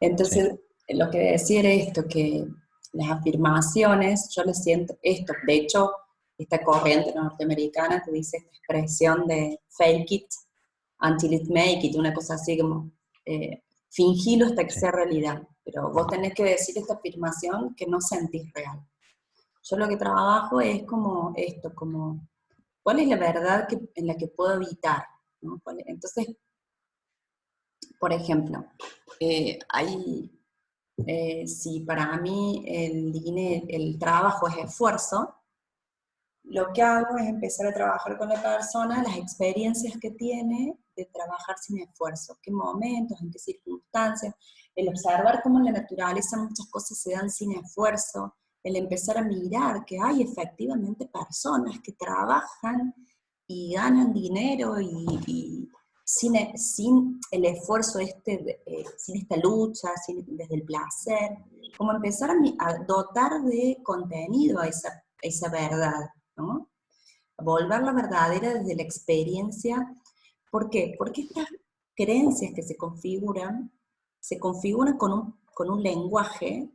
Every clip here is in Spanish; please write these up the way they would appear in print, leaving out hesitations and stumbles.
Sí, Entonces, lo que decía era esto, que las afirmaciones, yo le siento esto, de hecho, esta corriente norteamericana que dice esta expresión de fake it until it make it, una cosa así como fingilo hasta que sí, sea realidad, pero vos tenés que decir esta afirmación que no sentís real. Yo lo que trabajo es como esto, como cuál es la verdad en la que puedo habitar, ¿no? Entonces, por ejemplo, si para mí el trabajo es esfuerzo, lo que hago es empezar a trabajar con la persona las experiencias que tiene de trabajar sin esfuerzo, qué momentos, en qué circunstancias, el observar cómo en la naturaleza muchas cosas se dan sin esfuerzo, el empezar a mirar que hay efectivamente personas que trabajan y ganan dinero y sin el esfuerzo sin esta lucha, desde el placer, como empezar a dotar de contenido a esa verdad, ¿no? Volverla verdadera desde la experiencia. ¿Por qué? Porque estas creencias que se configuran con un lenguaje,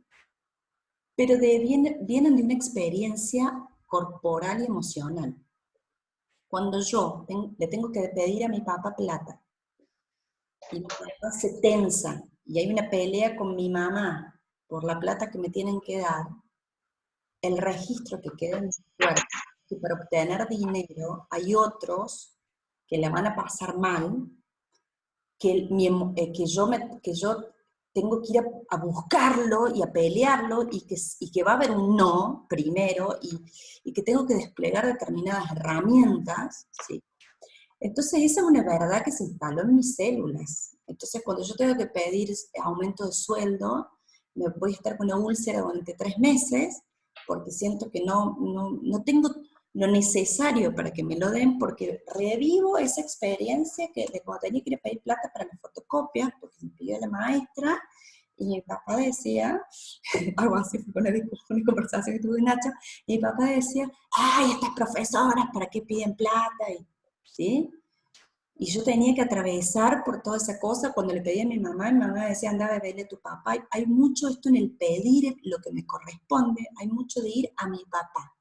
pero vienen de una experiencia corporal y emocional. Cuando yo le tengo que pedir a mi papá plata, y mi papá se tensa, y hay una pelea con mi mamá por la plata que me tienen que dar, el registro que queda en su cuerpo, que para obtener dinero hay otros que le van a pasar mal, que yo tengo que ir a buscarlo y a pelearlo y que va a haber un no primero y que tengo que desplegar determinadas herramientas, ¿sí? Entonces esa es una verdad que se instaló en mis células. Entonces cuando yo tengo que pedir aumento de sueldo, me voy a estar con una úlcera durante 3 meses, porque siento que no tengo lo necesario para que me lo den, porque revivo esa experiencia de cuando tenía que ir a pedir plata para las fotocopias, porque me pidió la maestra, y mi papá decía, algo así fue con una conversación que tuve con Nacho, y mi papá decía, ay, estas profesoras, ¿para qué piden plata? ¿Sí? Y yo tenía que atravesar por toda esa cosa. Cuando le pedí a mi mamá decía, anda a beberle a tu papá. Hay mucho esto en el pedir lo que me corresponde, hay mucho de ir a mi papá,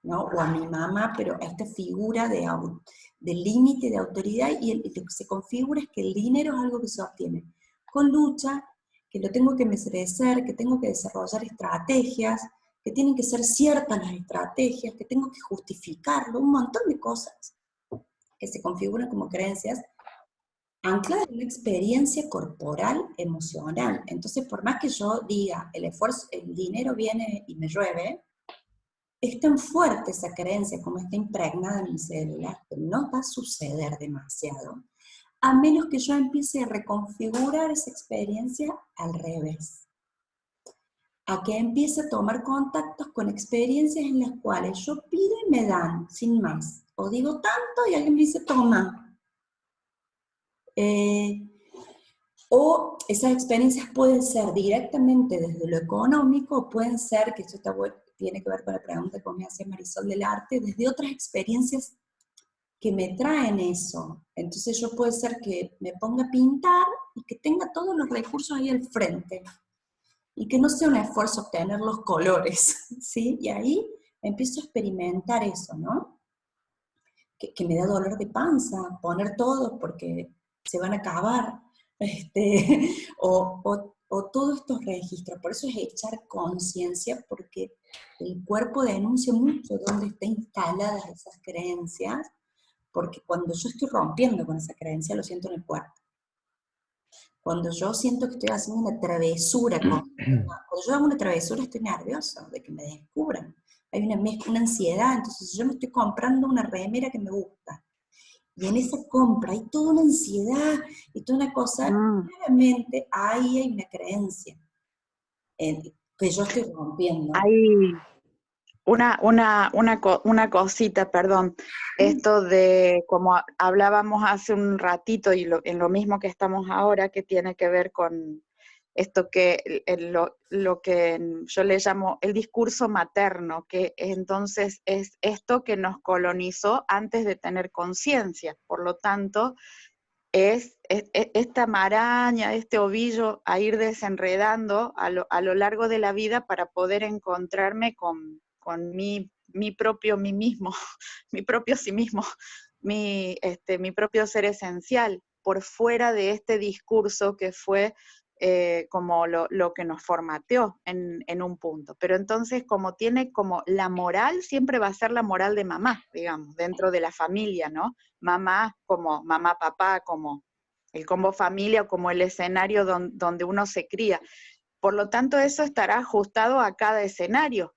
¿no? O a mi mamá, pero a esta figura de límite de autoridad, y lo que se configura es que el dinero es algo que se obtiene con lucha, que lo tengo que merecer, que tengo que desarrollar estrategias, que tienen que ser ciertas las estrategias, que tengo que justificarlo, un montón de cosas que se configuran como creencias ancladas en una experiencia corporal, emocional. Entonces, por más que yo diga, el esfuerzo, el dinero viene y me llueve, es tan fuerte esa creencia como está impregnada en mis células que no va a suceder demasiado, a menos que yo empiece a reconfigurar esa experiencia al revés. A que empiece a tomar contactos con experiencias en las cuales yo pido y me dan, sin más. O digo tanto y alguien me dice, toma. Eh, o esas experiencias pueden ser directamente desde lo económico, o pueden ser, que esto tiene que ver con la pregunta que me hacía Marisol del arte, desde otras experiencias que me traen eso. Entonces yo puede ser que me ponga a pintar y que tenga todos los recursos ahí al frente, y que no sea un esfuerzo obtener los colores, ¿sí? Y ahí empiezo a experimentar eso, ¿no? Que me da dolor de panza, poner todo porque se van a acabar, o todos estos registros. Por eso es echar conciencia, porque el cuerpo denuncia mucho dónde están instaladas esas creencias, porque cuando yo estoy rompiendo con esa creencia, lo siento en el cuerpo. Cuando yo siento que estoy haciendo una travesura, cuando yo hago una travesura estoy nerviosa de que me descubran. Hay una ansiedad, entonces yo me estoy comprando una remera que me gusta. Y en esa compra hay toda una ansiedad y toda una cosa, Mm. claramente ahí hay una creencia que yo estoy rompiendo. Hay una cosita, perdón. Esto de, como hablábamos hace un ratito y en lo mismo que estamos ahora, que tiene que ver con esto que lo que yo le llamo el discurso materno, que entonces es esto que nos colonizó antes de tener conciencia. Por lo tanto, es esta maraña, este ovillo a ir desenredando a lo largo de la vida para poder encontrarme con mi propio mí mismo, mi propio sí mismo, mi propio ser esencial, por fuera de este discurso que fue como lo que nos formateó en un punto. Pero entonces, como tiene como la moral, siempre va a ser la moral de mamá, digamos, dentro de la familia, ¿no? Mamá como mamá, papá, como el combo familia, como el escenario donde uno se cría. Por lo tanto, eso estará ajustado a cada escenario,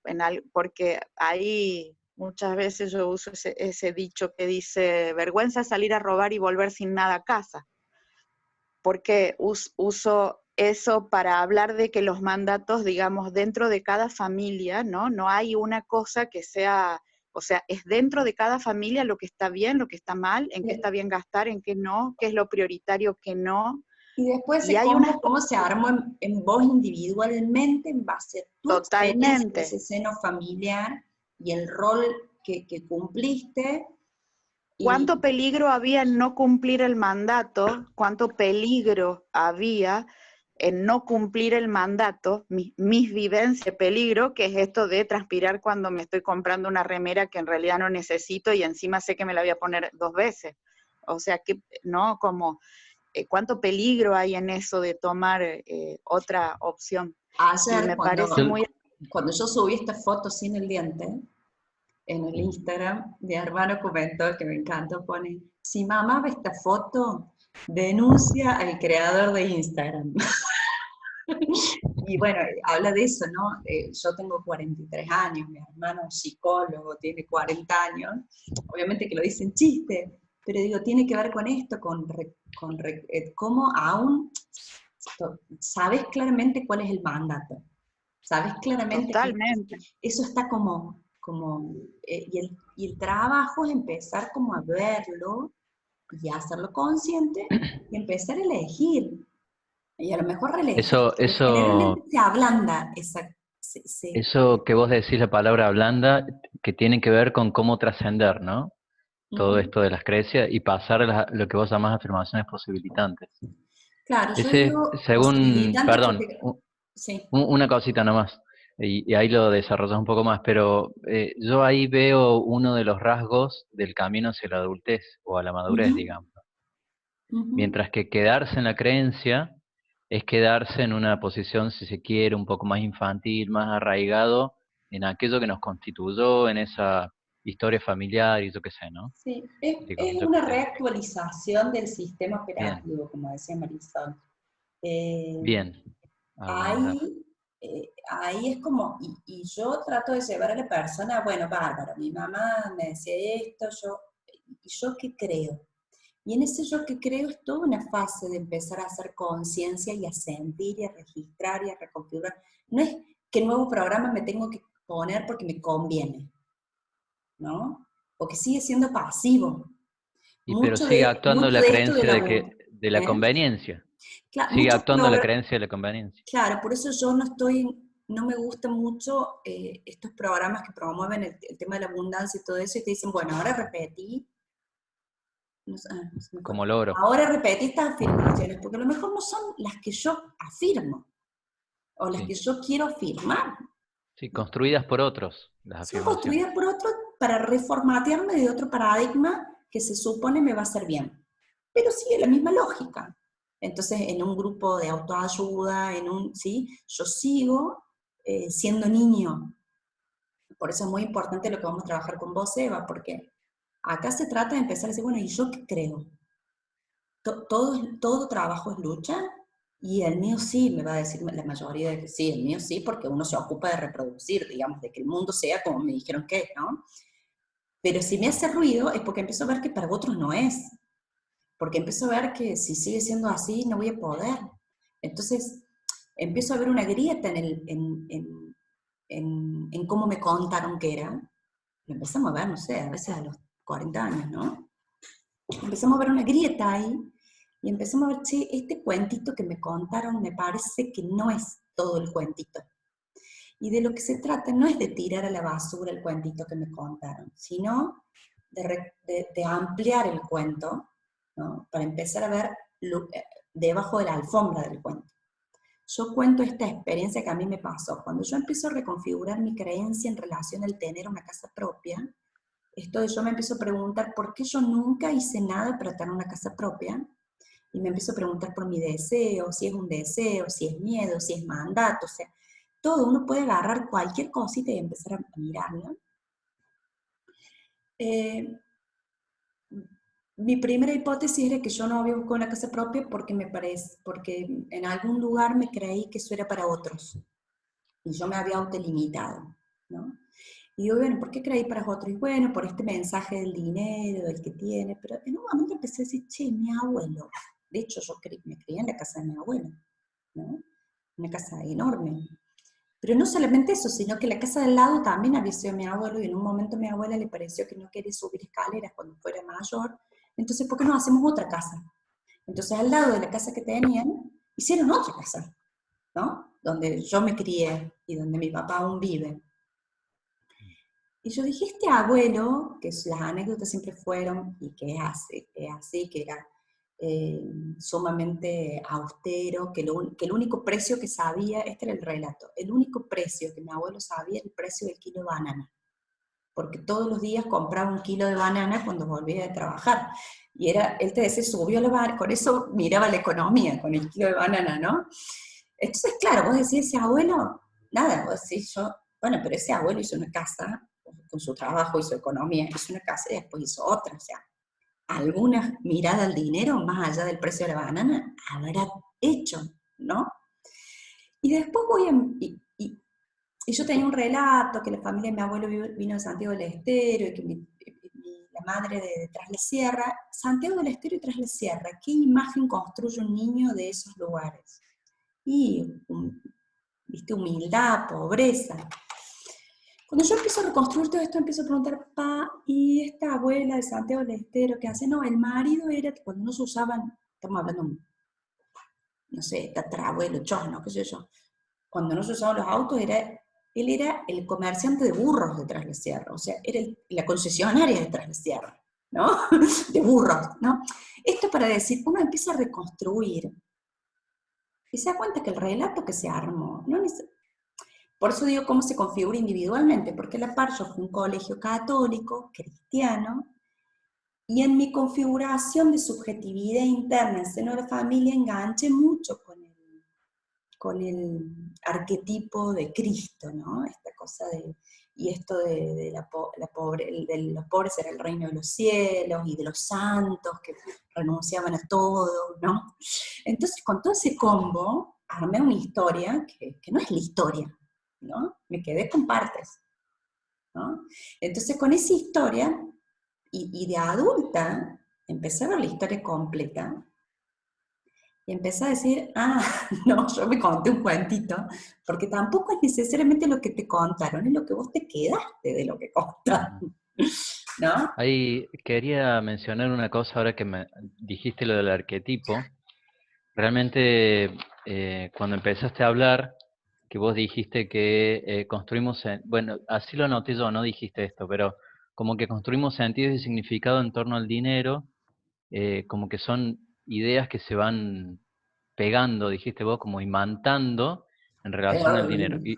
porque ahí muchas veces yo uso ese dicho que dice, vergüenza salir a robar y volver sin nada a casa. Porque uso eso para hablar de que los mandatos, digamos, dentro de cada familia, ¿no? No hay una cosa que sea, o sea, es dentro de cada familia lo que está bien, lo que está mal, en qué está bien gastar, en qué no, qué es lo prioritario, qué no. Y después Y se hay unas cómo se armó en vos individualmente en base a tu experiencia en totalmente. ese seno familiar y el rol que cumpliste. Y ¿Cuánto peligro había en no cumplir el mandato? ¿Cuánto peligro había en no cumplir el mandato? Mis vivencias, peligro, que es esto de transpirar cuando me estoy comprando una remera que en realidad no necesito y encima sé que me la voy a poner 2 veces. O sea, que, ¿no? Como, ¿cuánto peligro hay en eso de tomar otra opción? Y ayer, me parece muy... cuando yo subí esta foto sin el diente, en el Instagram, mi hermano comentó, que me encanta, pone, si mamá ve esta foto, denuncia al creador de Instagram. Y bueno, habla de eso, ¿no? Yo tengo 43 años, mi hermano es psicólogo, tiene 40 años, obviamente que lo dicen chiste, pero digo, tiene que ver con esto, cómo aún sabes claramente cuál es el mandato, sabes claramente que Totalmente. eso está y el trabajo es empezar como a verlo y hacerlo consciente y empezar a elegir. Y a lo mejor Eso, generalmente eso, se ablanda eso que vos decís, la palabra blanda, que tiene que ver con cómo trascender, ¿no? Todo ujú. esto de las creencias y pasar a lo que vos llamás afirmaciones posibilitantes. Claro, yo Ese digo es, según, posibilitante perdón, porque, sí. una cosita nomás, y ahí lo desarrollas un poco más, pero yo ahí veo uno de los rasgos del camino hacia la adultez o a la madurez, Ujú, digamos. ujú. Mientras que quedarse en la creencia es quedarse en una posición, si se quiere, un poco más infantil, más arraigado en aquello que nos constituyó, en esa historia familiar y yo qué sé, ¿no? Sí, Digo, es yo qué una sé. reactualización del sistema Bien, operativo, como decía Marisol. Eh, bien. Ya. ahí es como, y yo trato de llevar a la persona, bueno, bárbaro, mi mamá me decía esto, ¿y yo qué creo? Y en ese yo que creo es toda una fase de empezar a hacer conciencia y a sentir y a registrar y a reconfigurar. No es qué nuevo programa me tengo que poner porque me conviene, ¿no? Porque sigue siendo pasivo. Y pero sigue actuando Mucho la de esto de creencia la... de que, de la ¿eh? conveniencia. Claro, Sigue actuando la creencia de la conveniencia. claro, por eso yo no me gustan mucho estos programas que promueven el tema de la abundancia y todo eso, y te dicen, bueno, ahora repetí, no se me fue. Como logro. Ahora repetí estas afirmaciones, porque a lo mejor no son las que yo afirmo, o las que Sí. yo quiero afirmar. Sí, construidas por otros, las Son afirmaciones. construidas por otro para reformatearme de otro paradigma que se supone me va a hacer bien. Pero sigue la misma lógica. Entonces, en un grupo de autoayuda, ¿sí? Yo sigo siendo niño. Por eso es muy importante lo que vamos a trabajar con vos, Eva, porque acá se trata de empezar a decir, bueno, ¿y yo qué creo? Todo trabajo es lucha, y el mío sí, me va a decir la mayoría de que sí, el mío sí, porque uno se ocupa de reproducir, digamos, de que el mundo sea como me dijeron que es, ¿no? Pero si me hace ruido es porque empiezo a ver que para otros no es, porque empiezo a ver que si sigue siendo así no voy a poder. Entonces empiezo a ver una grieta en cómo me contaron que era. Lo empezamos a ver, no sé, a veces a los 40 años, ¿no? Empezamos a ver una grieta ahí y empezamos a ver, che, este cuentito que me contaron me parece que no es todo el cuentito. Y de lo que se trata no es de tirar a la basura el cuentito que me contaron, sino de ampliar el cuento, ¿no? Para empezar a ver debajo de la alfombra del cuento. Yo cuento esta experiencia que a mí me pasó. Cuando yo empiezo a reconfigurar mi creencia en relación al tener una casa propia, esto de yo me empiezo a preguntar por qué yo nunca hice nada para tener una casa propia, y me empiezo a preguntar por mi deseo, si es un deseo, si es miedo, si es mandato, o sea, todo, uno puede agarrar cualquier cosita y empezar a mirarla. Mi primera hipótesis era que yo no había buscado una casa propia porque en algún lugar me creí que eso era para otros, y yo me había autolimitado, ¿no? Y digo, bueno, ¿por qué creí para otros? Y bueno, por este mensaje del dinero, del que tiene, pero en un momento empecé a decir, che, mi abuelo, de hecho yo me crié en la casa de mi abuelo, ¿no? Una casa enorme. Pero no solamente eso, sino que la casa del lado también había sido mi abuelo, y en un momento a mi abuela le pareció que no quería subir escaleras cuando fuera mayor, entonces, ¿por qué no hacemos otra casa? Entonces, al lado de la casa que tenían, hicieron otra casa, ¿no? Donde yo me crié y donde mi papá aún vive. Y yo dije, este abuelo, que las anécdotas siempre fueron, y que es así, que era sumamente austero, que el único precio que sabía, este era el relato, el único precio que mi abuelo sabía era el precio del kilo de banana, porque todos los días compraba un kilo de banana cuando volvía de trabajar. Y él te decía, subió la banana, con eso miraba la economía, con el kilo de banana, ¿no? Entonces, claro, vos decís, ese abuelo, nada, vos decís, bueno, pero ese abuelo hizo una casa, con su trabajo y su economía, hizo una casa y después hizo otra, o sea, alguna mirada al dinero, más allá del precio de la banana, habrá hecho, ¿no? Y después y yo tenía un relato que la familia de mi abuelo vino de Santiago del Estero, y que la madre de Tras la Sierra. Santiago del Estero y Tras la Sierra, ¿qué imagen construye un niño de esos lugares? Y, ¿viste? Humildad, pobreza. Cuando yo empiezo a reconstruir todo esto, empiezo a preguntar, ¿y esta abuela de Santiago del Estero qué hace? No, el marido era, cuando no se usaban, estamos hablando, no sé, tatarabuelo, chosno, qué sé yo, cuando no se usaban los autos, él era el comerciante de burros de Tras la Sierra, o sea, era la concesionaria de Tras la Sierra, ¿no? De burros, ¿no? Esto para decir, uno empieza a reconstruir y se da cuenta que el relato que se armó, por eso digo cómo se configura individualmente, porque la par yo fui un colegio católico, cristiano, y en mi configuración de subjetividad interna en seno de la familia enganché mucho con el arquetipo de Cristo, ¿no? Esta cosa y esto de los pobres era el reino de los cielos, y de los santos que renunciaban a todo, ¿no? Entonces, con todo ese combo, armé una historia que no es la historia, ¿no? Me quedé con partes, ¿no? Entonces, con esa historia, y de adulta, empecé a ver la historia completa, y empecé a decir, no, yo me conté un cuentito, porque tampoco es necesariamente lo que te contaron, es lo que vos te quedaste de lo que contaron, ¿no? Ahí quería mencionar una cosa ahora que me dijiste lo del arquetipo. Realmente cuando empezaste a hablar, que vos dijiste que construimos, bueno, así lo noté yo, no dijiste esto, pero como que construimos sentidos y significado en torno al dinero, como que son ideas que se van pegando, dijiste vos, como imantando en relación al dinero. Y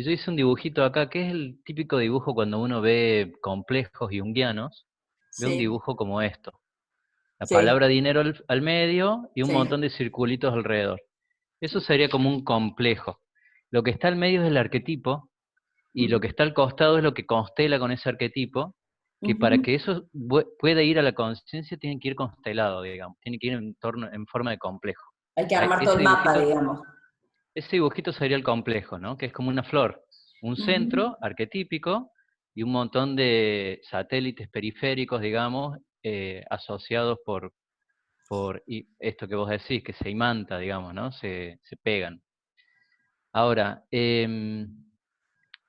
yo hice un dibujito acá, que es el típico dibujo cuando uno ve complejos junguianos, ve un Sí, dibujo como esto. La sí, palabra dinero al medio y un sí. montón de circulitos alrededor. Eso sería como un complejo. Lo que está al medio es el arquetipo, y lo que está al costado es lo que constela con ese arquetipo, que para Ujú. que eso pueda ir a la conciencia tiene que ir constelado, digamos, tiene que ir en forma de complejo. Hay que armar todo el mapa, digamos. Ese dibujito sería el complejo, ¿no? Que es como una flor, un Ujú. centro arquetípico y un montón de satélites periféricos, digamos, asociados por esto que vos decís, que se imanta, digamos, ¿no? Se pegan. Ahora,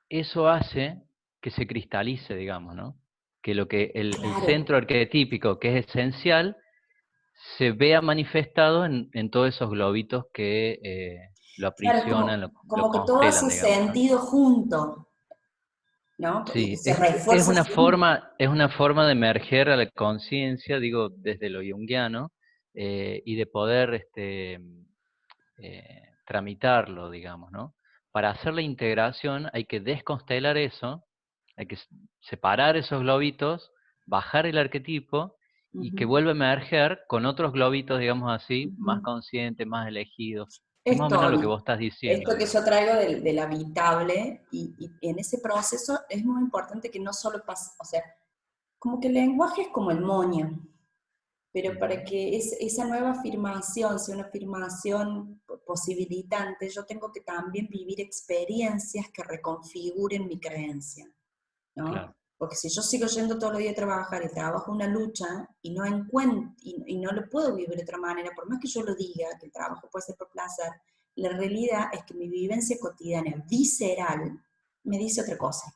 eso hace que se cristalice, digamos, ¿no? Que lo que el Claro, centro arquetípico, que es esencial, se vea manifestado en todos esos globitos que lo claro, es aprisionan, lo como que todo constelan, hace digamos, ¿no? sentido junto. ¿no? Y Sí, se refuerza siempre. es una forma de emerger a la conciencia, digo, desde lo junguiano, y de poder tramitarlo, digamos, ¿no? Para hacer la integración hay que desconstelar eso, hay que separar esos globitos, bajar el arquetipo y que Ujú, vuelva a emerger con otros globitos, digamos así, más ujú. conscientes, más elegidos. Es más o menos lo que Esto, vos estás diciendo, esto que digamos. yo traigo del habitable, y en ese proceso es muy importante que no solo pase, o sea, como que el lenguaje es como el moño, pero para Ujú. que esa nueva afirmación sea una afirmación posibilitante, yo tengo que también vivir experiencias que reconfiguren mi creencia, ¿no? Claro. Porque si yo sigo yendo todos los días a trabajar y trabajo una lucha y no encuentro, y no lo puedo vivir de otra manera, por más que yo lo diga, que el trabajo puede ser por placer, la realidad es que mi vivencia cotidiana visceral me dice otra cosa.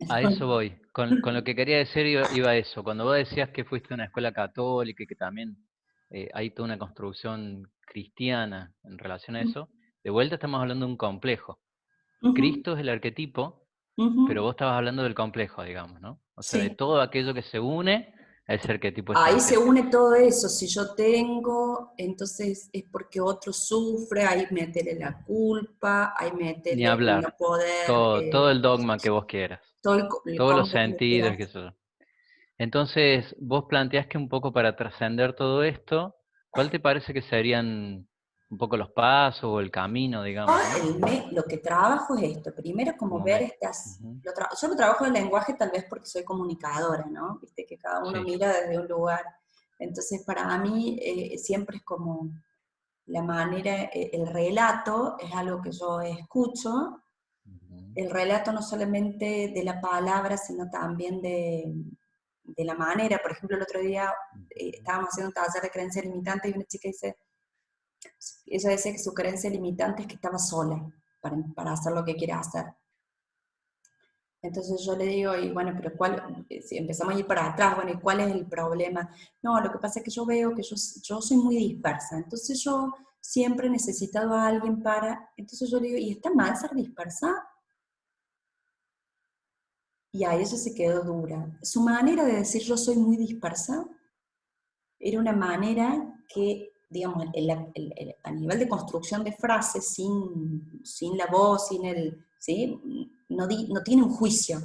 A eso voy. Con lo que quería decir iba a eso. Cuando vos decías que fuiste a una escuela católica y que también hay toda una construcción cristiana en relación a eso, de vuelta estamos hablando de un complejo. Ujú, Cristo es el arquetipo, pero ujú. vos estabas hablando del complejo, digamos, ¿no? O sea, de Sí. todo aquello que se une a ese arquetipo Ahí se esencial. une todo eso. Si yo tengo, entonces es porque otro sufre, ahí métele la culpa, ahí Ni métele el no hablar. poder, Todo el dogma que vos quieras. todo el Todos los combo que me sentidos, quieras. qué sé yo. Entonces, vos planteás que un poco para trascender todo esto, ¿cuál te parece que serían un poco los pasos o el camino, digamos, ¿no? Lo que trabajo es esto. Primero, como Como ver me... estas. Ujú. Yo lo trabajo en lenguaje tal vez porque soy comunicadora, ¿no? Viste que cada uno Sí. mira desde un lugar. Entonces, para mí, siempre es como la manera, el relato es algo que yo escucho. Ujú. El relato no solamente de la palabra, sino también de la manera. Por ejemplo, el otro día Ujú. estábamos haciendo un taller de creencia limitante y una chica dice, ella decía que su creencia limitante es que estaba sola para hacer lo que quiere hacer. Entonces yo le digo, y bueno, pero ¿cuál? Si empezamos a ir para atrás, bueno, ¿y cuál es el problema? No, lo que pasa es que yo veo que yo soy muy dispersa, entonces yo siempre he necesitado a alguien para, entonces yo le digo, ¿y está mal ser dispersa? Y a ella se quedó dura. Su manera de decir yo soy muy dispersa era una manera que, digamos, a nivel de construcción de frases, sin la voz, sin el, ¿sí? No tiene un juicio.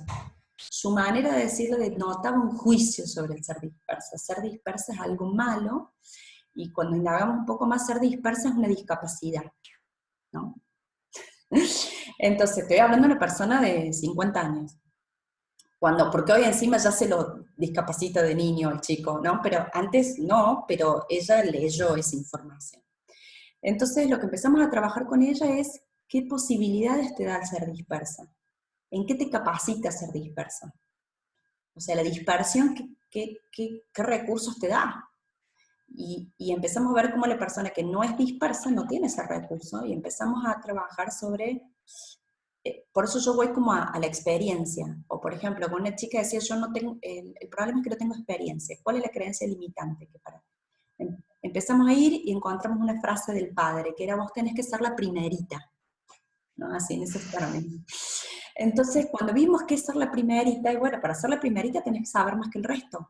Su manera de decirlo denotaba un juicio sobre el ser dispersa. Ser dispersa es algo malo, y cuando indagamos un poco más, ser dispersa es una discapacidad, ¿no? Entonces, estoy hablando de una persona de 50 años. Porque hoy encima ya se lo discapacita de niño el chico, ¿no? Pero antes no, pero ella leyó esa información. Entonces lo que empezamos a trabajar con ella es qué posibilidades te da el ser dispersa, en qué te capacita ser dispersa. O sea, la dispersión, ¿qué recursos te da? Y empezamos a ver cómo la persona que no es dispersa no tiene ese recurso, y empezamos a trabajar sobre por eso yo voy como a la experiencia. O por ejemplo, con una chica decía, yo no tengo, el problema es que no tengo experiencia. ¿Cuál es la creencia limitante? Empezamos a ir y encontramos una frase del padre, que era, vos tenés que ser la primerita, ¿no? Así en esos términos. Entonces, cuando vimos que es ser la primerita, y bueno, para ser la primerita tenés que saber más que el resto.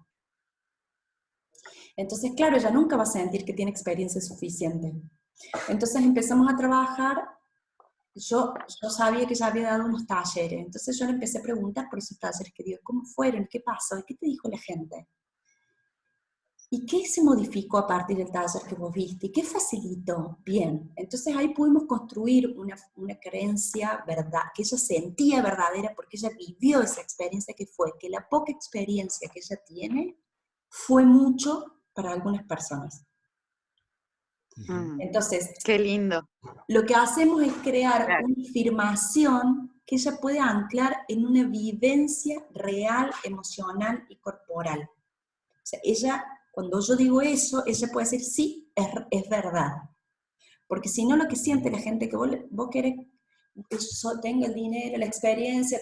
Entonces, claro, ella nunca va a sentir que tiene experiencia suficiente. Entonces empezamos a trabajar. Yo sabía que ya había dado unos talleres, entonces yo le empecé a preguntar por esos talleres que dio, ¿cómo fueron? ¿Qué pasó? ¿Qué te dijo la gente? ¿Y qué se modificó a partir del taller que vos viste? ¿Y qué facilitó? Bien, entonces ahí pudimos construir una creencia verdad, que ella sentía verdadera porque ella vivió esa experiencia, que fue que la poca experiencia que ella tiene fue mucho para algunas personas. Ujú. Mm, Entonces, qué lindo. lo que hacemos es crear Claro. una afirmación que ella puede anclar en una vivencia real, emocional y corporal. O sea, ella, cuando yo digo eso, ella puede decir, sí, es verdad. Porque si no, lo que siente Ujú. la gente que vos querés, yo tengo el dinero,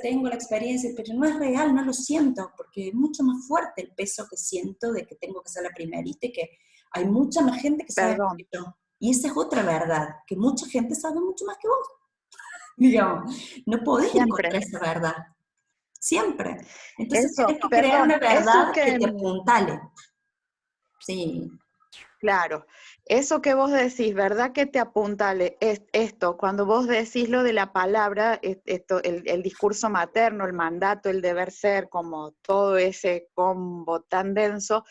tengo la experiencia, pero no es real, no lo siento, porque es mucho más fuerte el peso que siento de que tengo que ser la primerita y que hay mucha más gente que sabe más Perdón. que yo. Y esa es otra verdad, que mucha gente sabe mucho más que vos. digamos. No podés ir Siempre. contra esa verdad. Siempre. Entonces Eso, tenés que crear perdón, una eso verdad que que, te apuntale. Sí. claro, eso que vos decís, ¿verdad? Que te apuntale es esto, cuando vos decís lo de la palabra, esto, el discurso materno, el mandato, el deber ser, como todo ese combo tan denso,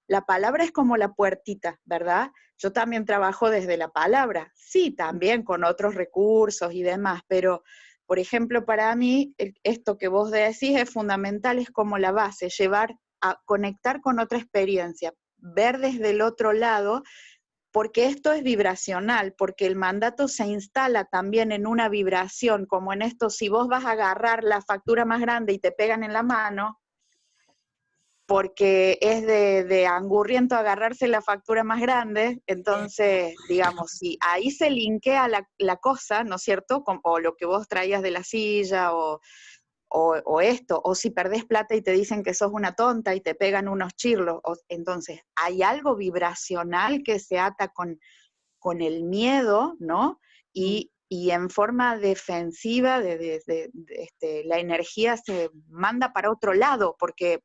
la palabra es como la puertita, ¿verdad? Yo también trabajo desde la palabra, sí, también con otros recursos y demás, pero, por ejemplo, para mí, esto que vos decís es fundamental, es como la base, llevar a conectar con otra experiencia, ver desde el otro lado, porque esto es vibracional, porque el mandato se instala también en una vibración, como en esto, si vos vas a agarrar la factura más grande y te pegan en la mano, porque es de angurriento agarrarse la factura más grande, entonces, digamos, si ahí se linkea la cosa, ¿no es cierto? O lo que vos traías de la silla, o esto, o si perdés plata y te dicen que sos una tonta y te pegan unos chirlos, entonces hay algo vibracional que se ata con el miedo, ¿no? Y en forma defensiva, la energía se manda para otro lado, porque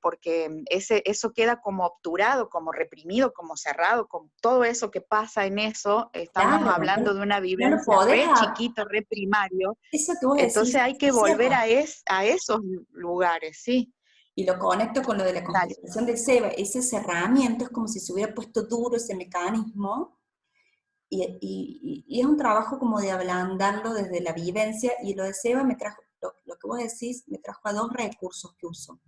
eso queda como obturado, como reprimido, como cerrado, con todo eso que pasa en eso, estamos Claro, hablando de una no lo vivencia podés, re chiquito, re primario, eso que vos entonces decís, hay que es volver cierto. a esos lugares, sí. Y lo conecto con lo de la Dale. constelación del SEBA, ese cerramiento es como si se hubiera puesto duro ese mecanismo, y es un trabajo como de ablandarlo desde la vivencia, y lo de SEBA me trajo, lo que vos decís, me trajo a dos recursos que uso.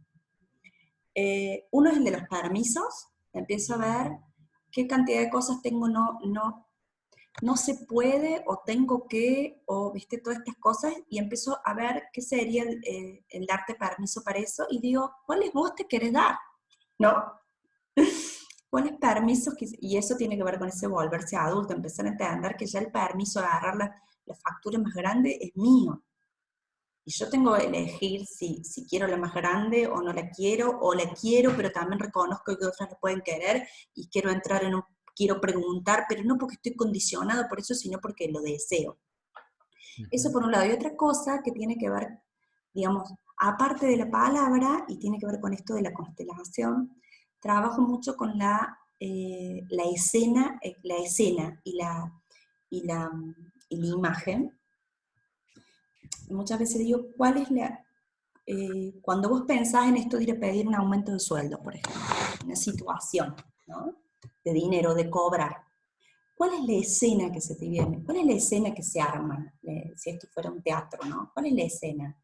Uno es el de los permisos, empiezo a ver qué cantidad de cosas tengo, no se puede, o tengo que, o viste, todas estas cosas, y empiezo a ver qué sería el darte permiso para eso, y digo, ¿cuáles vos te querés dar? ¿No? ¿Cuáles permisos? Y eso tiene que ver con ese volverse adulto, empezar a entender que ya el permiso de agarrar la factura más grande es mío. Y yo tengo que elegir si quiero la más grande o no la quiero, o la quiero, pero también reconozco que otras la pueden querer, y quiero entrar en quiero preguntar, pero no porque estoy condicionado por eso, sino porque lo deseo. Eso por un lado. Y otra cosa que tiene que ver, digamos, aparte de la palabra, y tiene que ver con esto de la constelación, trabajo mucho con la escena y la imagen. Muchas veces digo, ¿cuál es cuando vos pensás en esto de ir a pedir un aumento de sueldo, por ejemplo, una situación, ¿no? De dinero, de cobrar, ¿cuál es la escena que se te viene? ¿Cuál es la escena que se arma? Si esto fuera un teatro, ¿no? ¿Cuál es la escena?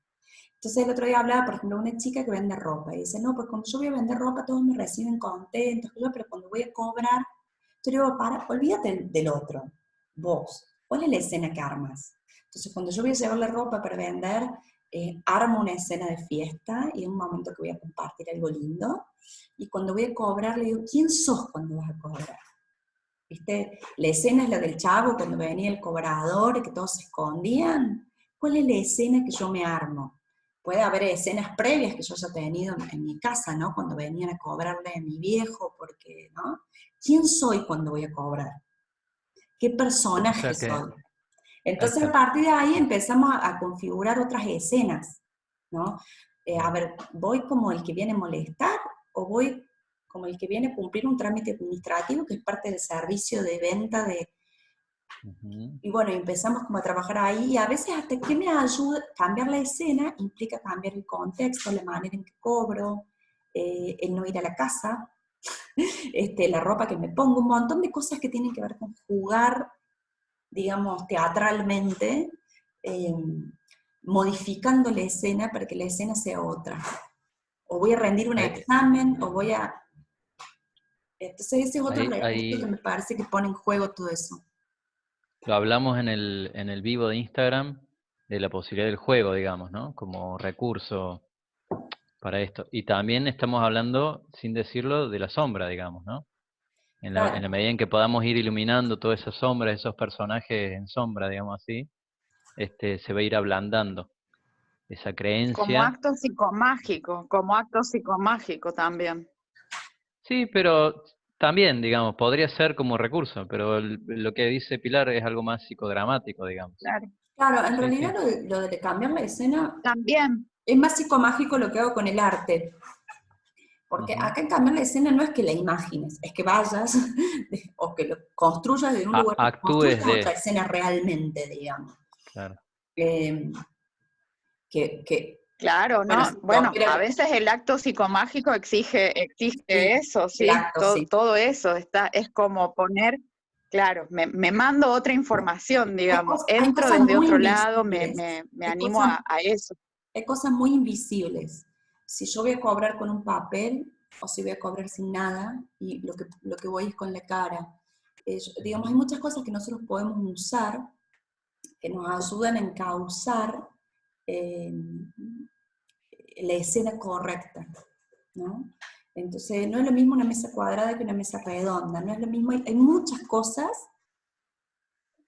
Entonces el otro día hablaba, por ejemplo, de una chica que vende ropa, y dice, no, pues cuando yo voy a vender ropa todos me reciben contentos, pero cuando voy a cobrar, yo digo, olvídate del otro, vos, ¿cuál es la escena que armas? Entonces cuando yo voy a llevar la ropa para vender, armo una escena de fiesta, y es un momento que voy a compartir algo lindo, y cuando voy a cobrar, le digo, ¿quién sos cuando vas a cobrar? ¿Viste? La escena es la del chavo cuando venía el cobrador y que todos se escondían. ¿Cuál es la escena que yo me armo? Puede haber escenas previas que yo haya tenido en mi casa, ¿no? Cuando venían a cobrarle a mi viejo, porque, ¿no? ¿Quién soy cuando voy a cobrar? ¿Qué O personaje sea que, soy? ahí Entonces, a está. partir de ahí empezamos a configurar otras escenas, ¿no? A Bien. ver, ¿voy como el que viene a molestar o voy como el que viene a cumplir un trámite administrativo que es parte del servicio de venta de... Ujú. Y bueno, empezamos como a trabajar ahí, y a veces hasta que me ayuda, cambiar la escena implica cambiar el contexto, la manera en que cobro, el no ir a la casa, la ropa que me pongo, un montón de cosas que tienen que ver con jugar, digamos, teatralmente, eh, modificando la escena para que la escena sea otra. O voy a rendir un Ahí, examen, o voy a... Entonces ese es otro recurso que ahí me parece que pone en juego todo eso. lo hablamos en el vivo de Instagram, de la posibilidad del juego, digamos, ¿no? Como recurso para esto. Y también estamos hablando, sin decirlo, de la sombra, digamos, ¿no? En la Claro, medida en que podamos ir iluminando todas esas sombras, esos personajes en sombra, digamos así, se va a ir ablandando esa creencia. Como acto psicomágico también. Sí, pero También, digamos, podría ser como recurso, pero lo que dice Pilar es algo más psicodramático, digamos. Claro. Claro, en Sí, realidad sí. lo de cambiar la escena También, es más psicomágico lo que hago con el arte. Porque Ujú. acá en cambiar la escena no es que la imagines, es que vayas o que lo construyas en un lugar, Actúes construyas otra de, escena realmente, digamos. claro. Eh, que, claro, bueno, ¿no? si te Bueno, a opera veces el acto psicomágico exige sí, eso, el ¿sí? acto, sí. Todo eso es como poner, claro, me mando otra información, digamos, Hay entro cosas desde muy otro lado, invisibles, me hay animo cosas, a eso. hay cosas muy invisibles. Si yo voy a cobrar con un papel o si voy a cobrar sin nada, y lo que voy es con la cara. Digamos, hay Ujú. muchas cosas que nosotros podemos usar que nos ayudan a encauzar eh, la escena correcta, ¿no? Entonces, no es lo mismo una mesa cuadrada que una mesa redonda, no es lo mismo, hay muchas cosas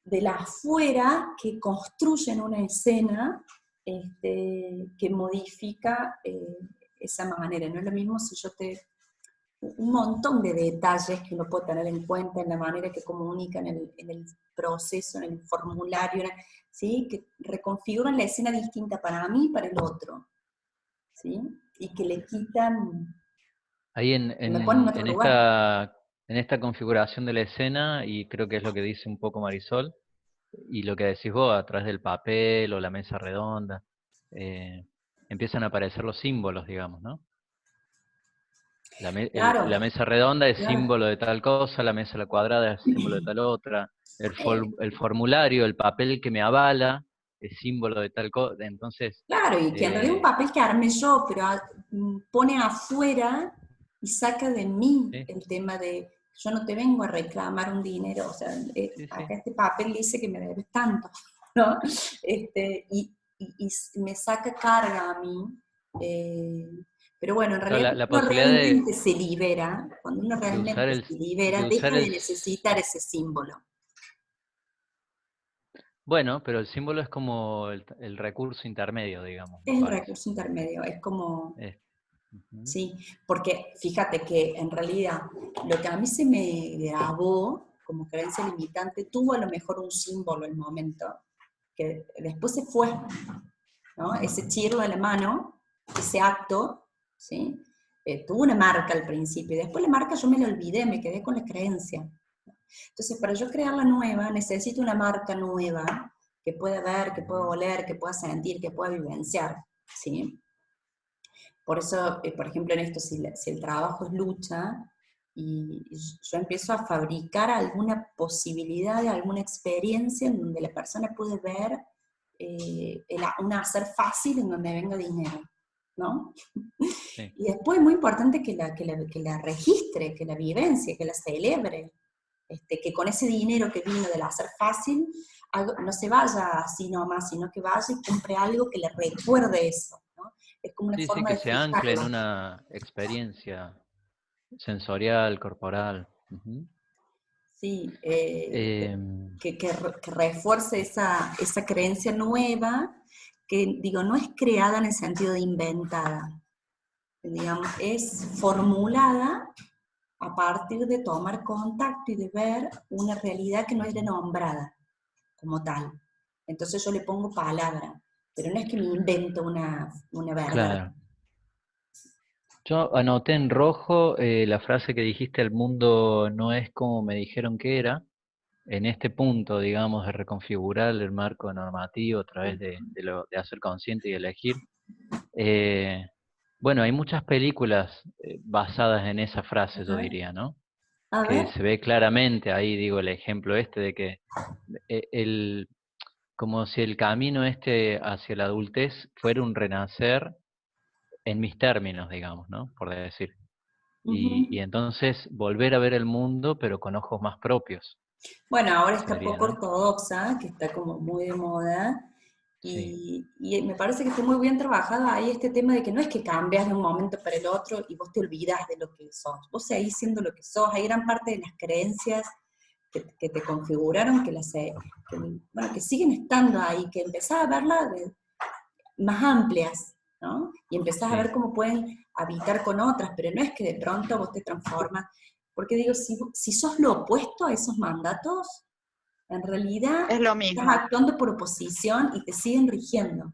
de la afuera que construyen una escena que modifica esa manera. No es lo mismo si yo te... Un montón de detalles que uno puede tener en cuenta en la manera que comunica en el proceso, en el formulario, ¿sí? Que reconfiguran la escena distinta para mí y para el otro, ¿sí? Y que le quitan, Ahí que me ponen en otro lugar. en esta configuración de la escena, y creo que es lo que dice un poco Marisol, y lo que decís vos, a través del papel o la mesa redonda, eh, empiezan a aparecer los símbolos, digamos, ¿no? Claro, La mesa redonda es claro. símbolo de tal cosa, la mesa la cuadrada es símbolo de tal otra, Eh, el formulario, el papel que me avala es símbolo de tal cosa, entonces, claro, y que en realidad es un eh, papel que armé yo, pero pone afuera y saca de mí sí, el tema de yo no te vengo a reclamar un dinero, o sea, sí, sí. acá este papel dice que me debes tanto, ¿no? Y me saca carga a mí. eh, pero bueno, en Claro, realidad la cuando uno posibilidad realmente se libera, cuando uno de usar realmente se libera, de usar deja de necesitar ese símbolo. bueno, pero el símbolo es como el recurso intermedio, digamos, me Es el parece. recurso intermedio, es como... Es- Ujú. Sí, porque fíjate que en realidad lo que a mí se me grabó como creencia limitante tuvo a lo mejor un símbolo en el momento, que después se fue, ¿no? Ese chirro de la mano, ese acto, ¿sí? Tuvo una marca al principio, y después la marca yo me la olvidé, me quedé con la creencia. Entonces, para yo crear la nueva, necesito una marca nueva que pueda ver, que pueda oler, que pueda sentir, que pueda vivenciar, ¿sí? Por eso, por ejemplo, en esto, si el trabajo es lucha, y yo empiezo a fabricar alguna posibilidad de alguna experiencia en donde la persona puede ver un hacer fácil en donde venga dinero, ¿no? Sí, Y después es muy importante que la registre, que la vivencie, que la celebre, que con ese dinero que vino del hacer fácil, no se vaya así nomás, sino que vaya y compre algo que le recuerde eso, ¿no? Es como una sí, sí, forma que de se ancle en fijarlo. una experiencia sensorial, corporal. Ujú. Sí, Em, que refuerce esa creencia nueva, que digo, no es creada en el sentido de inventada, digamos, es formulada a partir de tomar contacto y de ver una realidad que no era Ujú. nombrada como tal. Entonces yo le pongo palabra, pero no es que me invento una verdad. Claro. Yo anoté en rojo la frase que dijiste, el mundo no es como me dijeron que era, en este punto, digamos, de reconfigurar el marco normativo a través de hacer consciente y elegir. Eh, bueno, hay muchas películas basadas en esa frase, yo Ajá. diría, ¿no? A Que ver, se ve claramente, ahí digo el ejemplo este de que el, como si el camino este hacia la adultez fuera un renacer en mis términos, digamos, ¿no? Por decir. Y ujú. entonces volver a ver el mundo, pero con ojos más propios, Bueno, ahora está sería, poco ¿no? ortodoxa, que está como muy de moda, Sí, y me parece que está muy bien trabajada ahí este tema de que no es que cambias de un momento para el otro y vos te olvidás de lo que sos, vos seguís siendo lo que sos, hay gran parte de las creencias que te configuraron, bueno, que siguen estando ahí, que empezás a verlas más amplias, ¿no? Y empezás a ver sí. cómo pueden habitar con otras, pero no es que de pronto vos te transformas. Porque digo, si sos lo opuesto a esos mandatos, en realidad Es lo estás mismo. actuando por oposición y te siguen rigiendo.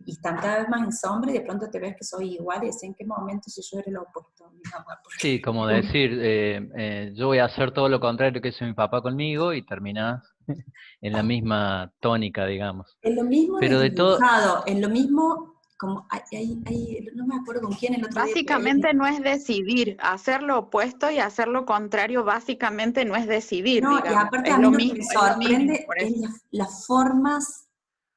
Y están cada vez más en sombra y de pronto te ves que soy igual y decís, ¿en qué momento si yo era lo opuesto a mi mamá? Sí, como decir, yo voy a hacer todo lo contrario que hizo mi papá conmigo y terminás en la misma tónica, digamos. Es lo mismo Pero de todo, desdibujado, es lo mismo, como no me acuerdo con quién el otro día. Básicamente no es decidir, hacer lo opuesto y hacer lo contrario básicamente no es decidir, No, y digamos. aparte Es a mí lo lo que me mismo, es lo mismo, sorprende por es eso. las formas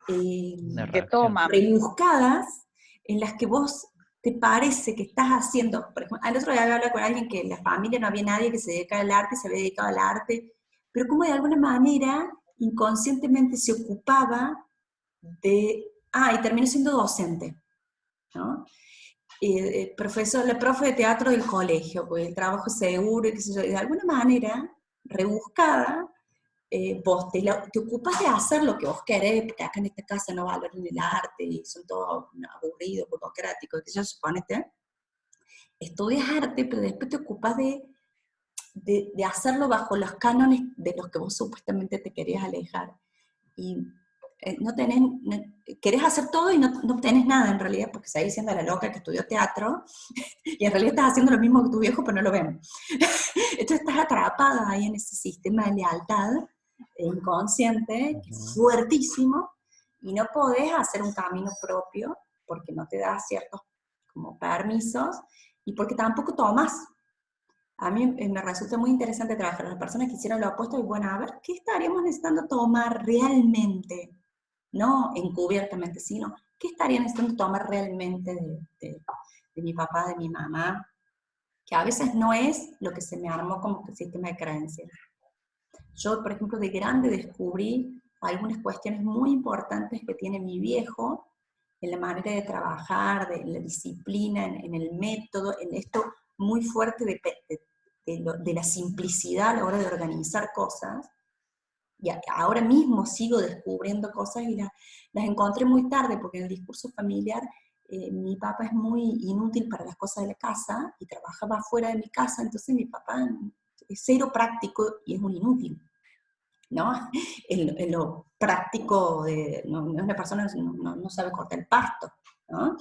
una Que reacción. toman. rebuscadas en las que vos te parece que estás haciendo. Por ejemplo, al otro día hablaba con alguien que en la familia no había nadie que se dedicara al arte, se había dedicado al arte, pero como de alguna manera inconscientemente se ocupaba de, y terminó siendo docente, ¿no? Profesor, la profe de teatro del colegio, pues el trabajo seguro, y qué sé yo, de alguna manera rebuscada, vos te ocupas de hacer lo que vos querés, porque acá en esta casa no valoran el arte y son todos aburridos, burocráticos, que yo suponete. Estudias arte, pero después te ocupas de hacerlo bajo los cánones de los que vos supuestamente te querías alejar. Y no tenés, querés hacer todo y no tenés nada en realidad, porque seguís siendo la loca que estudió teatro, y en realidad estás haciendo lo mismo que tu viejo, pero no lo vemos. Entonces estás atrapada ahí en ese sistema de lealtad inconsciente, que es fuertísimo, y no podés hacer un camino propio, porque no te da ciertos como permisos, y porque tampoco tomas. A mí me resulta muy interesante trabajar con las personas que hicieron lo opuesto y bueno, a ver, ¿qué estaríamos necesitando tomar realmente? No encubiertamente, sino ¿qué estaría necesitando tomar realmente de mi papá, de mi mamá? Que a veces no es lo que se me armó como sistema de creencias. Yo, por ejemplo, de grande descubrí algunas cuestiones muy importantes que tiene mi viejo en la manera de trabajar, de la disciplina, en el método, en esto muy fuerte de la simplicidad a la hora de organizar cosas. Y ahora mismo sigo descubriendo cosas y las encontré muy tarde, porque en el discurso familiar mi papá es muy inútil para las cosas de la casa y trabajaba fuera de mi casa, entonces mi papá es cero práctico y es un inútil, ¿no? En lo práctico, no es una persona que no sabe cortar el pasto, ¿no?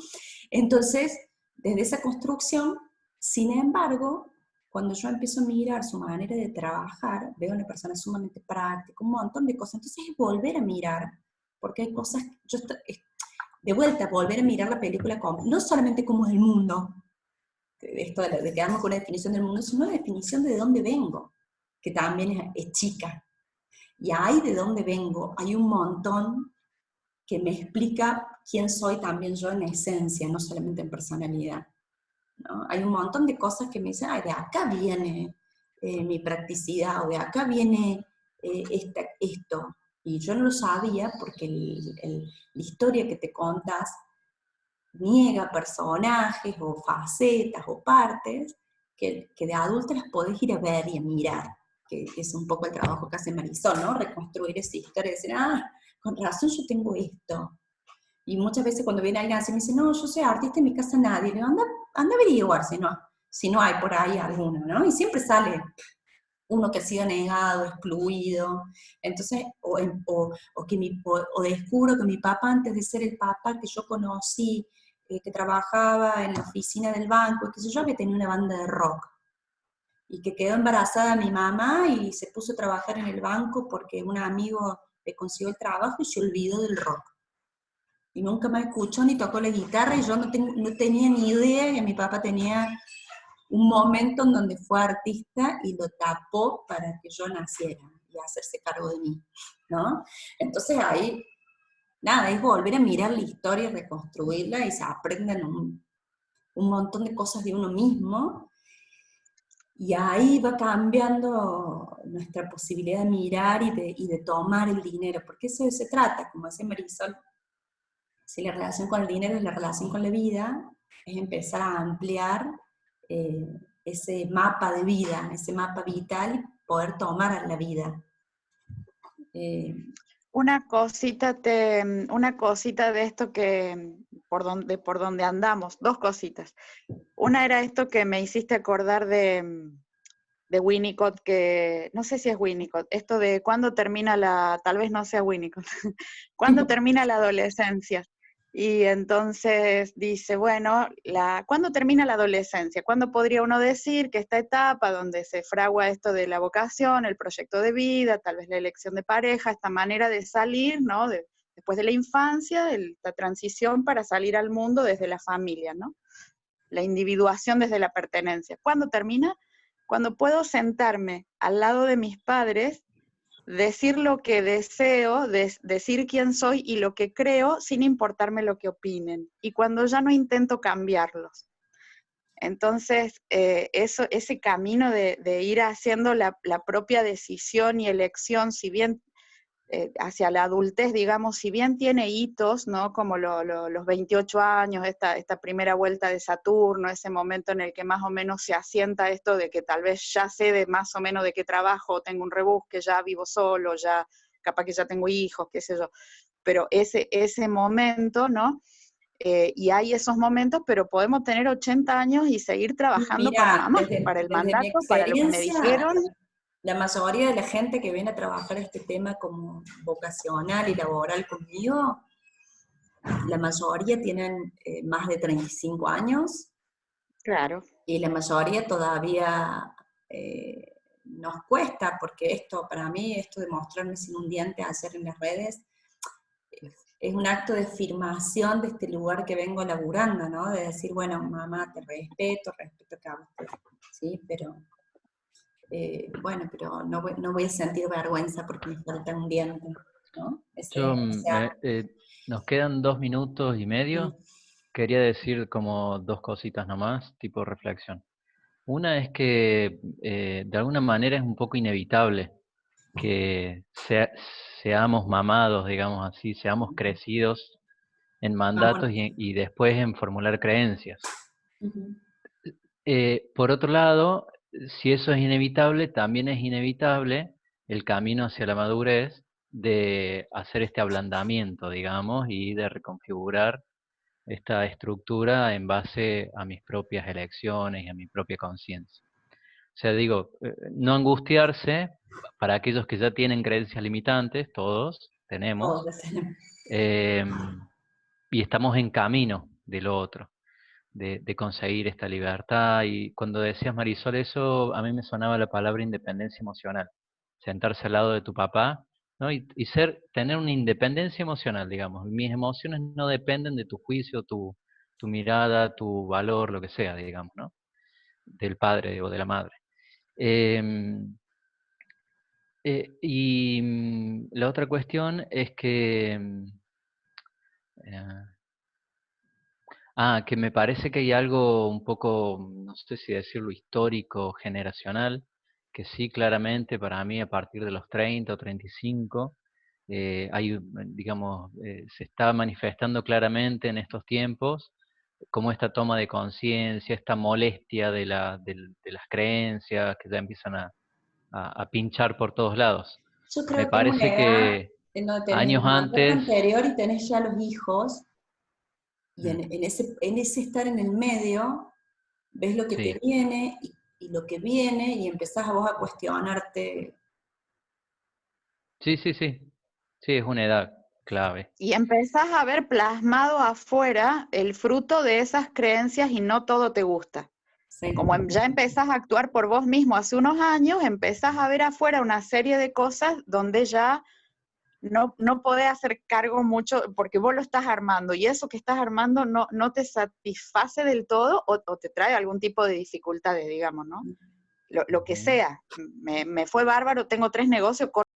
Entonces, desde esa construcción, sin embargo, cuando yo empiezo a mirar su manera de trabajar, veo una persona sumamente práctica, un montón de cosas, entonces es volver a mirar, porque hay cosas, de vuelta, volver a mirar la película no solamente como es el mundo, esto de quedarme con una definición del mundo, sino una definición de dónde vengo, que también es chica. Y ahí de dónde vengo, hay un montón que me explica quién soy también yo en esencia, no solamente en personalidad, ¿no? Hay un montón de cosas que me dicen, de acá viene mi practicidad, o de acá viene esto. Y yo no lo sabía porque la historia que te contas niega personajes o facetas o partes que de adulta las podés ir a ver y a mirar, que es un poco el trabajo que hace Marisol, ¿no? Reconstruir esa historia y decir, con razón yo tengo esto. Y muchas veces cuando viene alguien así me dice, no, yo soy artista, en mi casa nadie. Le digo, anda a averiguar si no hay por ahí alguno, ¿no? Y siempre sale uno que ha sido negado, excluido. Entonces, o descubro que mi papá, antes de ser el papá que yo conocí, que trabajaba en la oficina del banco, que yo, había tenido una banda de rock. Y que quedó embarazada mi mamá y se puso a trabajar en el banco porque un amigo le consiguió el trabajo y se olvidó del rock. Y nunca me escuchó ni tocó la guitarra y yo no tenía ni idea que mi papá tenía un momento en donde fue artista y lo tapó para que yo naciera y hacerse cargo de mí, ¿no? Entonces ahí, nada, es volver a mirar la historia y reconstruirla y se aprenden un montón de cosas de uno mismo y ahí va cambiando nuestra posibilidad de mirar y de tomar el dinero, porque eso se trata, como decía Marisol, si la relación con el dinero es la relación con la vida, es empezar a ampliar ese mapa de vida, ese mapa vital, y poder tomar la vida. Una cosita de esto que por donde andamos, dos cositas. Una era esto que me hiciste acordar Winnicott, que no sé si es Winnicott, esto de cuándo termina tal vez no sea Winnicott, cuándo termina la adolescencia. Y entonces dice, bueno, ¿cuándo termina la adolescencia? ¿Cuándo podría uno decir que esta etapa donde se fragua esto de la vocación, el proyecto de vida, tal vez la elección de pareja, esta manera de salir, ¿no? Después de la infancia, la transición para salir al mundo desde la familia, ¿no? La individuación desde la pertenencia. ¿Cuándo termina? Cuando puedo sentarme al lado de mis padres, decir lo que deseo, decir quién soy y lo que creo, sin importarme lo que opinen. Y cuando ya no intento cambiarlos. Entonces, ese camino de ir haciendo la propia decisión y elección, si bien hacia la adultez, digamos, si bien tiene hitos, ¿no? Como los 28 años, esta primera vuelta de Saturno, ese momento en el que más o menos se asienta esto de que tal vez ya sé de más o menos de qué trabajo, tengo un rebusque, ya vivo solo, ya capaz que ya tengo hijos, qué sé yo, pero ese momento, ¿no? Y hay esos momentos, pero podemos tener 80 años y seguir trabajando para Mira, mamá, para el desde mi mandato, para lo que me experiencia, dijeron. la mayoría de la gente que viene a trabajar este tema como vocacional y laboral conmigo, la mayoría tienen más de 35 años. Claro. Y la mayoría todavía nos cuesta, porque para mí, esto de mostrarme sin un diente ayer en las redes, es un acto de afirmación de este lugar que vengo laburando, ¿no? De decir, bueno, mamá, te respeto que hagas, ¿sí? Pero, bueno, pero no voy a sentir vergüenza porque me falta un diente, ¿no? Nos quedan 2 minutos y medio. Mm. Quería decir como 2 cositas nomás, tipo reflexión. Una es que de alguna manera es un poco inevitable que seamos mamados, digamos así, seamos crecidos en mandatos y después en formular creencias. Uh-huh. Por otro lado, si eso es inevitable, también es inevitable el camino hacia la madurez de hacer este ablandamiento, digamos, y de reconfigurar esta estructura en base a mis propias elecciones y a mi propia conciencia. O sea, digo, no angustiarse para aquellos que ya tienen creencias limitantes, todos tenemos, y estamos en camino de lo otro, de conseguir esta libertad. Y cuando decías, Marisol, eso a mí me sonaba la palabra independencia emocional, sentarse al lado de tu papá, ¿no? Y tener una independencia emocional, digamos. Mis emociones no dependen de tu juicio, tu mirada, tu valor, lo que sea, digamos, ¿no? Del padre o de la madre. La otra cuestión es que que me parece que hay algo un poco, no sé si decirlo histórico, generacional, que sí, claramente para mí a partir de los 30 o 35, digamos, se está manifestando claramente en estos tiempos como esta toma de conciencia, esta molestia de las creencias que ya empiezan a pinchar por todos lados. Yo Me creo que es una parece edad que en donde tenés el años mandato antes, anterior y tenés ya los hijos, y mm, en ese estar en el medio, ves lo que te sí, viene y lo que viene, y empezás a vos a cuestionarte. sí, sí, sí, sí, es una edad clave. Y empezás a ver plasmado afuera el fruto de esas creencias y no todo te gusta. Sí. Como ya empezás a actuar por vos mismo hace unos años, empezás a ver afuera una serie de cosas donde ya no podés hacer cargo mucho porque vos lo estás armando y eso que estás armando no te satisface del todo o te trae algún tipo de dificultades, digamos, ¿no? Lo que sea. Me fue bárbaro, tengo 3 negocios,